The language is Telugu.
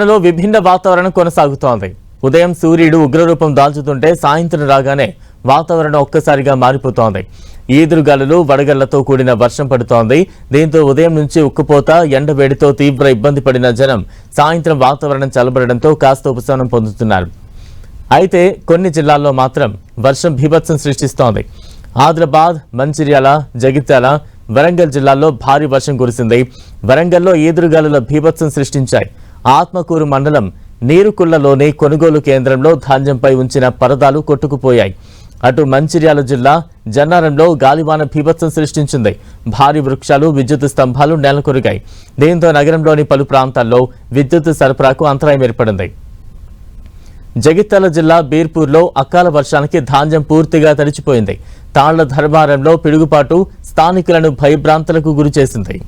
విభిన్న వాతావరణం కొనసాగుతోంది. ఉదయం సూర్యుడు ఉగ్రరూపం దాల్చుతుంటే సాయంత్రం రాగానే వాతావరణం ఒక్కసారిగా మారిపోతోంది. ఈదురుగాలులు వడగళ్లతో కూడిన వర్షం పడుతోంది. దీంతో ఉదయం నుంచి ఉక్కుపోత ఎండవేడితో తీవ్ర ఇబ్బంది పడిన జనం సాయంత్రం వాతావరణం చల్లబడడంతో కాస్త ఉపశమనం పొందుతున్నారు. అయితే కొన్ని జిల్లాల్లో మాత్రం వర్షం బీభత్సం సృష్టిస్తోంది. ఆదిలాబాద్, మంచిర్యాల, జగిత్యాల, వరంగల్ జిల్లాల్లో భారీ వర్షం కురిసింది. వరంగల్లో ఈదురుగాలుల బీభత్సం సృష్టించాయి. ఆత్మకూరు మండలం నీరుకుళ్లలోని కొనుగోలు కేంద్రంలో ధాన్యంపై ఉంచిన పరదాలు కొట్టుకుపోయాయి. అటు మంచిర్యాల జిల్లా జన్నారంలో గాలివాన బీభత్సం సృష్టించింది. భారీ వృక్షాలు, విద్యుత్ స్తంభాలు నేలకొరిగాయి. దీంతో నగరంలోని పలు ప్రాంతాల్లో విద్యుత్ సరఫరాకు అంతరాయం ఏర్పడింది. జగిత్యాల జిల్లా బీర్పూర్లో అకాల వర్షానికి ధాన్యం పూర్తిగా తడిచిపోయింది. తాళ్ల ధర్మారంలో పిడుగుపాటు స్థానికులను భయభ్రాంతులకు గురిచేసింది.